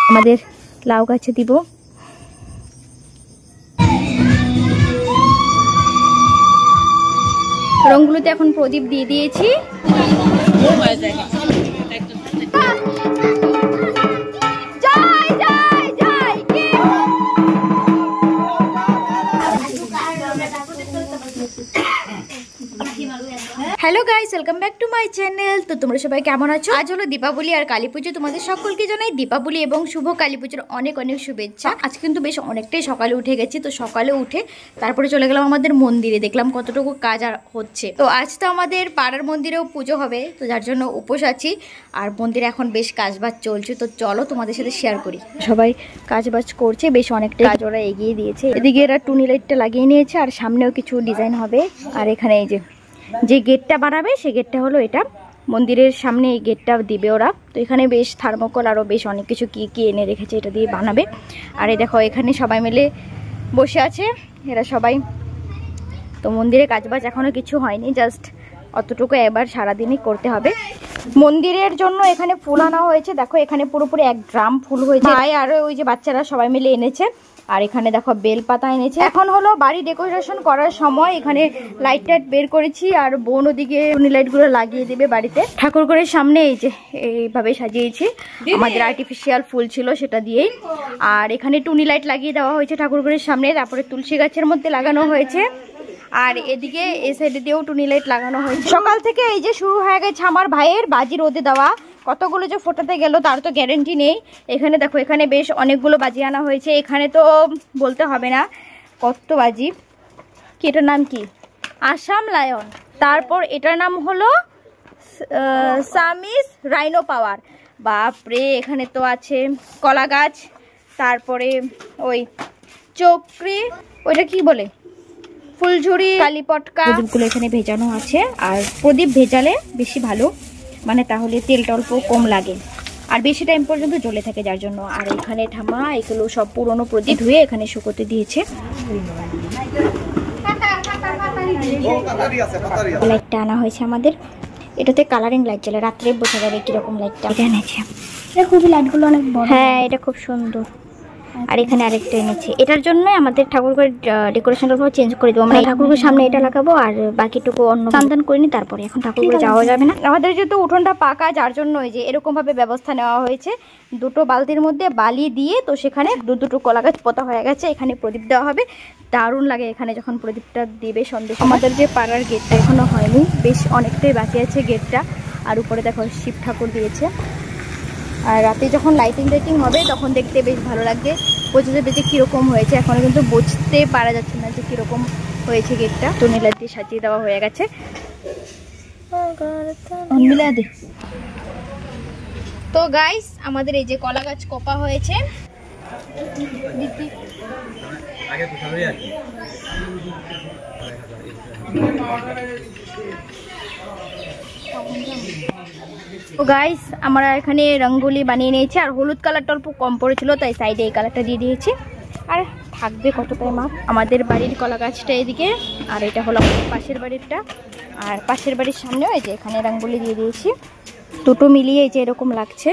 আমাদের লাউ গাছে দিব। রংগুলোতে এখন প্রদীপ দিয়ে দিয়েছি। Hello guys, welcome back to my channel. তো তোমরা সবাই কেমন আছো? আজ হলো দীপাবলি আর কালী পুজো। তোমাদের সকলকে জানাই দীপাবলি এবং শুভ কালী পুজোর অনেক অনেক শুভেচ্ছা। আজকে কিন্তু বেশ অনেকটাই সকালে উঠে গেছি। তো সকালে উঠে তারপরে চলে গেলাম আমাদের মন্দিরে, দেখলাম কতটুকু কাজ আর হচ্ছে। তো আজ তো আমাদের পাড়ার মন্দিরেও পুজো হবে, তো যার জন্য উপোস আছি। আর মন্দিরে এখন বেশ কাজবাজ চলছে, তো চলো তোমাদের সাথে শেয়ার করি। সবাই কাজবাজ করছে, বেশ অনেকটাই কাজ ওরা এগিয়ে দিয়েছে। এদিকে এরা টুনি লাইটটা লাগিয়ে নিয়েছে, আর সামনেও কিছু ডিজাইন হবে। আর এখানে এই যে গেটটা বানাবে, সেই গেটটা হলো এটা, মন্দিরের সামনে এই গেটটা দিবে ওরা। তো এখানে বেশ থার্মোকল আরও বেশ অনেক কিছু কি এনে রেখেছে, এটা দিয়ে বানাবে। আর এই দেখো এখানে সবাই মিলে বসে আছে এরা সবাই। তো মন্দিরে কাজবাজ এখনও কিছু হয়নি, জাস্ট অতটুকু এবার সারাদিনই করতে হবে। মন্দিরের জন্য এখানে ফুল আনা হয়েছে, দেখো এখানে পুরোপুরি 1 ড্রাম ফুল হয়েছে। আর ওই যে বাচ্চারা সবাই মিলে এনেছে। আর এখানে দেখো বেল পাতা এনেছে। এখন হলো বাড়ি ডেকোরেশন করার সময়। এখানে লাইট টাইট বের করেছি, আর বোন ওদিকে টুনি লাইট গুলো লাগিয়ে দেবে বাড়িতে। ঠাকুর ঘরের সামনে এই যে এইভাবে সাজিয়েছি, আমাদের আর্টিফিশিয়াল ফুল ছিল সেটা দিয়েই। আর এখানে টুনি লাইট লাগিয়ে দেওয়া হয়েছে ঠাকুর ঘরের সামনে, তারপরে তুলসী গাছের মধ্যে লাগানো হয়েছে। আর এদিকে এই সাইডে দিয়েও টুনি লাইট লাগানো হয়েছে। সকাল থেকে এই যে শুরু হয়ে গেছে আমার ভাইয়ের বাজি রোদে দেওয়া। কতগুলো যে ফোটাতে গেল তার তো গ্যারেন্টি নেই। এখানে দেখো এখানে বেশ অনেকগুলো বাজি আনা হয়েছে। এখানে তো বলতে হবে না কত বাজি। কি এটার নাম কি? আসাম লায়ন। তারপর এটার নাম হলো সামিস রাইনো পাওয়ার। বাপরে, এখানে তো আছে কলা গাছ, তারপরে ওই চক্রি, ওইটা কি বলে, ফুলঝুরি, কালীপটকা, প্রদীপগুলো এখানে ভেজানো আছে। আর প্রদীপ ভেজালে বেশি ভালো, মানে তাহলে তেলটা অল্প কম লাগে আর বেশি টাইম পর্যন্ত জ্বলে থাকে, যার জন্য। আর এখানে ঠামা এগুলো সব পুরনো প্রদীপ ধুয়ে এখানে শুকোতে দিয়েছে। লাইটটা আনা হয়েছে আমাদের, এটাতে কালারিং লাইট জ্বলে, রাত্রে বোঝা যাবে কিরকম লাইটটা। এটা এনেছে, খুবই লাইটগুলো অনেক বড়। হ্যাঁ, এটা খুব সুন্দর। আর এখানে আরেকটা এনেছে, এটার জন্য আমাদের ঠাকুরঘরের ডেকোরেশনটা চেঞ্জ করে দেবো। আমরা ঠাকুরঘরের সামনে এটা লাগাবো, আর বাকিটুকু অন্য স্নান করিনি, তারপরে এখন ঠাকুরঘরে যাওয়া যাবে না। আমাদের যেহেতু উঠোনটা পাকা, যার জন্য এই যে এরকম ভাবে ব্যবস্থা নেওয়া হয়েছে। 2টো বালতির মধ্যে বালি দিয়ে, তো সেখানে দুটো কলা গাছ পোতা হয়ে গেছে। এখানে প্রদীপ দেওয়া হবে, দারুণ লাগে এখানে যখন প্রদীপটা দিবে সন্দেশ। আমাদের যে পাড়ার গেটটা এখনো হয়নি, বেশ অনেকটাই বাকি আছে গেটটা। আর উপরে দেখো শিব ঠাকুর দিয়েছে। আর রাতে যখন লাইটিং হবে তখন দেখতে বেশ ভালো লাগবে, বোঝা যাবে যে কীরকম হয়েছে। এখনও কিন্তু বুঝতে পারা যাচ্ছে না যে কীরকম হয়েছে গেটটা। টুনি লাইট দিয়ে সাজিয়ে দেওয়া হয়ে গেছে। তো গাইস, আমাদের এই যে কলা গাছ কোপা হয়েছে। তো গাইস, আমরা এখানে রঙ্গোলি বানিয়ে নিয়েছি। আর হলুদ কালারটা অল্প কম পড়েছিল, তাই সাইডে এই কালারটা দিয়ে দিয়েছি। আর থাকবে কতটাই মাপ। আমাদের বাড়ির কলা গাছটা এদিকে, আর এটা হলো পাশের বাড়িরটা। আর পাশের বাড়ির সামনেও এই যে এখানে রঙ্গোলি দিয়ে দিয়েছি। দুটো মিলিয়ে এই যে এরকম লাগছে।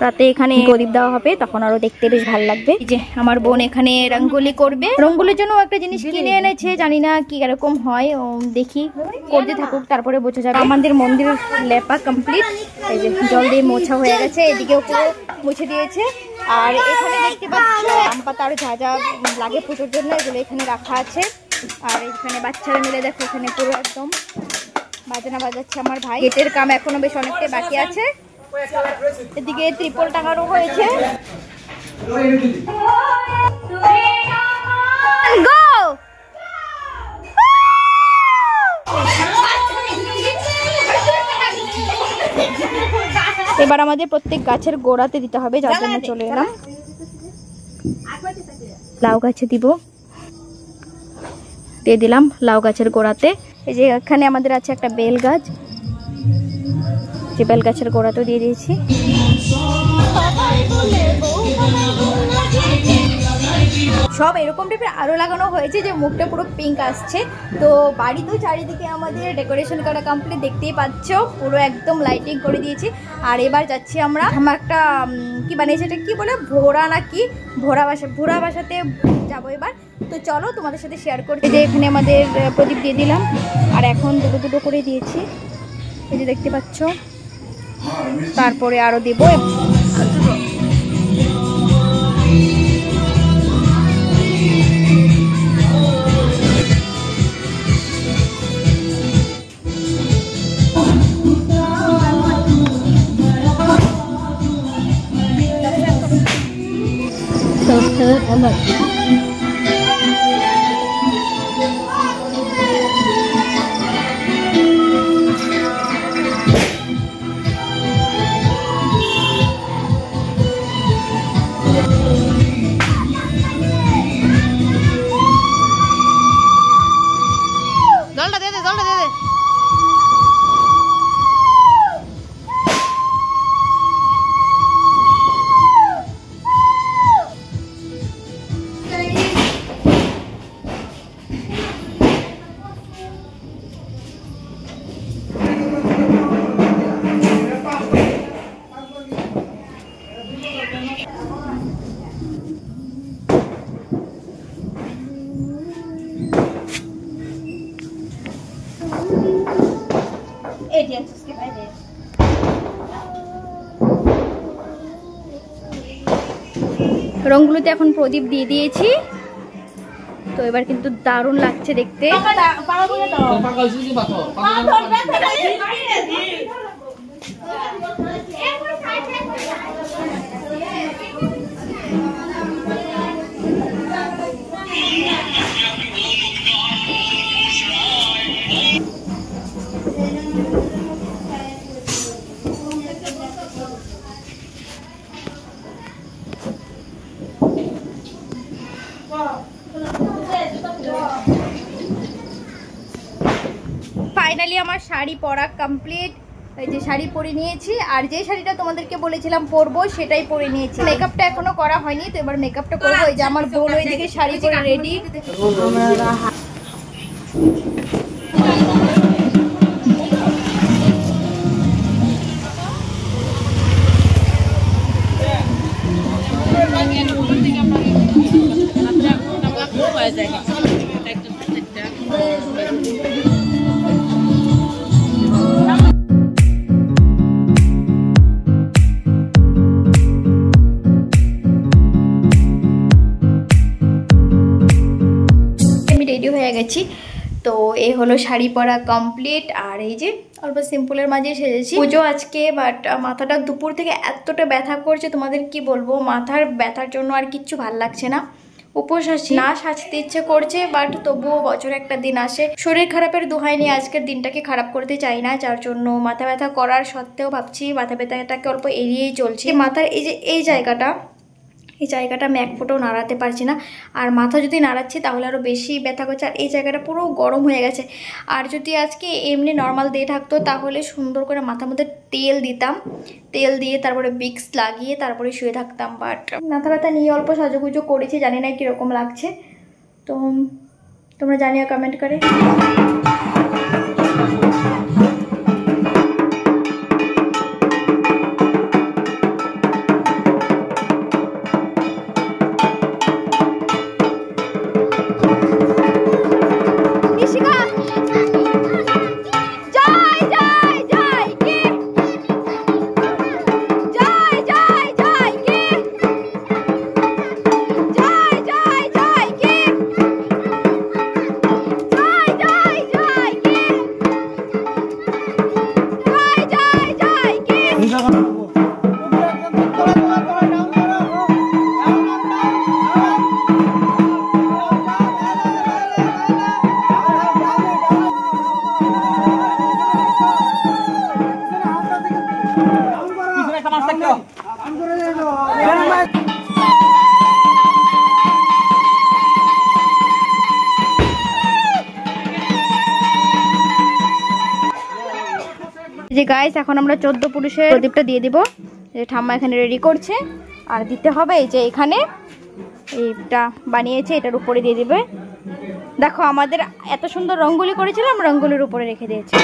রাতে এখানে প্রদীপ দেওয়া হবে, তখন আরো দেখতে বেশ ভালো লাগবে। এই যে আমার বোন এখানে রঙ্গোলি করবে। রঙ্গোলির জন্য একটা জিনিস কিনে এনেছে, জানি না কি এরকম হয়, দেখি, করতে থাকুক, তারপরে বোঝা যাবে। আমাদের মন্দিরের লেপা কমপ্লিট, এই যে জল দিয়ে মোছা হয়ে গেছে, এদিকেও পুরো মুছে দিয়েছে। আর এখানে দেখতে পাচ্ছ আম পাতা আর যা যা লাগে পুজোর জন্য, এগুলো এখানে রাখা আছে। আর এখানে বাচ্চারা মিলে দেখো এখানে পুরো একদম বাজনা বাজাচ্ছে আমার ভাই। গেটের কাম এখনো বেশ অনেকটাই বাকি আছে। এদিকে ত্রিপল টাঙানো হয়েছে। এবার আমাদের প্রত্যেক গাছের গোড়াতে দিতে হবে, যার জন্য চলে এলাম। লাউ গাছে দিব, দিয়ে দিলাম লাউ গাছের গোড়াতে। এই যে এখানে আমাদের আছে একটা বেল গাছ, যে বেল গাছের গোড়াতেও দিয়ে দিয়েছি। সব এরকম টাইপের আরও লাগানো হয়েছে যে মুখটা পুরো পিঙ্ক আসছে। তো বাড়ি তো চারিদিকে আমাদের ডেকোরেশন করা কমপ্লিট, দেখতেই পাচ্ছ পুরো একদম লাইটিং করে দিয়েছি। আর এবার যাচ্ছি আমরা একটা কি বানিয়েছে, এটা কি বলে, ভোরা না কি, ভোরা বাসাতে যাবো এবার। তো চলো তোমাদের সাথে শেয়ার করতে। যে এখানে আমাদের প্রদীপ দিয়ে দিলাম, আর এখন দুটো দুটো করে দিয়েছি, এই যে দেখতে পাচ্ছ। তারপরে আরও দেবো। রংগুলোতে এখন প্রদীপ দিয়ে দিয়েছি, তো এবার কিন্তু দারুণ লাগছে দেখতে। ফাইনালি আমার শাড়ি পরা কমপ্লিট। এই যে শাড়ি পরে নিয়েছি, আর যে শাড়িটা তোমাদেরকে বলেছিলাম পরবো সেটাই পরে নিয়েছি। মেকআপটা এখনো করা হয়নি, তো এবার মেকআপটা করবো। এই যে আমার বোন ওইদিকে শাড়ি পরে রেডি। রেডি হয়ে গেছি, তো এই হলো শাড়ি পরা কমপ্লিট। আর এই যে অল্প সিম্পলের মাঝে সেজেছি। পুজো আজকে, বাট মাথাটা দুপুর থেকে এতটা ব্যথা করছে তোমাদের কি বলবো। মাথার ব্যথার জন্য আর কিচ্ছু ভাল লাগছে না। উপোস আছি, না সাজতে ইচ্ছে করছে, বাট তবুও বছরে একটা দিন আসে। শরীর খারাপের দোহাই নিয়ে আজকের দিনটাকে খারাপ করতে চাই না, যার জন্য মাথা ব্যথা করার সত্ত্বেও ভাবছি মাথা ব্যথাটাকে অল্প এড়িয়েই চলছি। মাথার এই যে এই জায়গাটা আমি এক ফোঁটাও নাড়াতে পারছি না, আর মাথা যদি নাড়াচ্ছি তাহলে আরও বেশি ব্যথা করছে। আর এই জায়গাটা পুরো গরম হয়ে গেছে। আর যদি আজকে এমনি নর্মাল দিয়ে থাকতো তাহলে সুন্দর করে মাথার মধ্যে তেল দিতাম, তেল দিয়ে তারপরে বিক্স লাগিয়ে তারপরে শুয়ে থাকতাম। বাট মাথা ব্যথা নিয়ে অল্প সাজুগুজু করেছি, জানি না কীরকম লাগছে, তো তোমরা জানিও কমেন্ট করে। যে গাইস এখন আমরা 14 পুরুষের প্রদীপটা দিয়ে দিব। যে ঠাম্মা এখানে রেডি করছে, আর দিতে হবে এই যে এখানে এইটা বানিয়েছে, এটার উপরে দিয়ে দিবে। দেখো আমাদের এত সুন্দর রঙ্গোলি করেছিলাম, রঙ্গোলির উপরে রেখে দিয়েছে।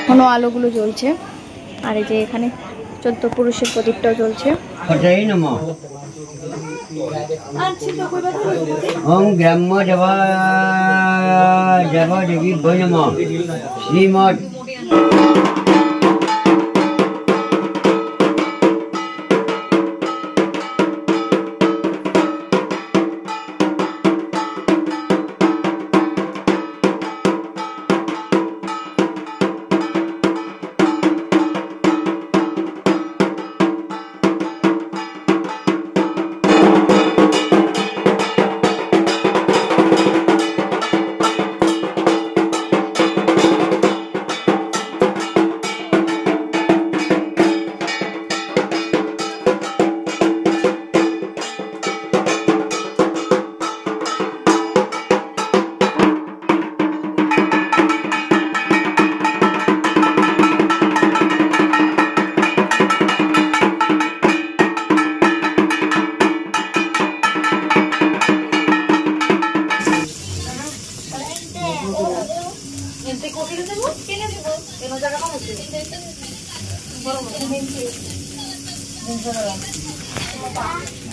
এখনো আলোগুলো জ্বলছে, আর এই যে এখানে 14 পুরুষের প্রদীপটাও জ্বলছে। ওম গ্রাম্য দেবা দেবা দেবী ভৈ নমঃ। শ্রীমৎ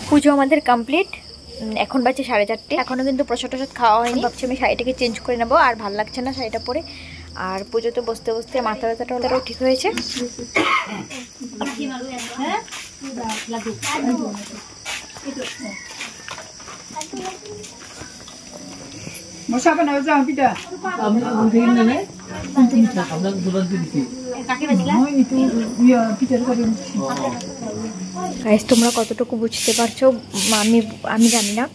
পুজো আমাদের কমপ্লিট। এখন বাজে 4:30। এখনও কিন্তু প্রসাদ টসাদ খাওয়া হয়নি। ভাবছি আমি শাড়িটাকে চেঞ্জ করে নেবো, আর ভাল লাগছে না শাড়িটা পরে। আর পুজোতে বসতে বসতে মাথা ব্যথাটাও ঠিক হয়েছে। গাইস তোমরা কতটুকু বুঝতে পারছো আমি জানি না,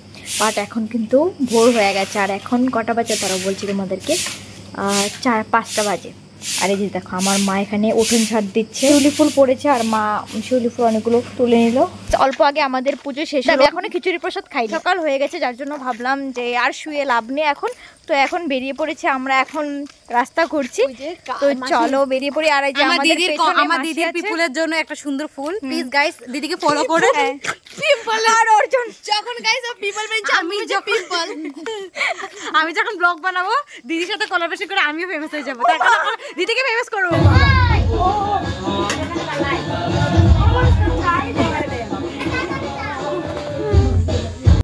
বাট এখন কিন্তু ভোর হয়ে গেছে। আর এখন কটা বাজে তারাও বলছি তোমাদেরকে, 4-5টা বাজে। আর এই যে দেখো আমার মা এখানে উঠোন ঝাড় দিচ্ছে। শিউলি ফুল পড়েছে, আর মা শিউলি ফুল অনেকগুলো তুলে নিল। অল্প আগে আমাদের পুজো শেষ হবে, এখনো খিচুড়ি প্রসাদ খাই। সকাল হয়ে গেছে, যার জন্য ভাবলাম যে আর শুয়ে লাভ নেই এখন। তো এখন বেরিয়ে পড়েছে, আমরা এখন রাস্তা ঘুরছি। তো চলো বেরিয়ে পড়ি। আর এই যে আমার দিদির পিপলের জন্য একটা সুন্দর ফুল, প্লিজ গাইস দিদিকে ফলো করো। পিপল আর অর্জুন যখন গাইস পিপল বেঞ্চ, আমি যখন ব্লগ বানাবো দিদির সাথে কোলাবরেশন করে আমিও ফেমাস হয়ে যাবো। দিদিকে ফেমাস করবো।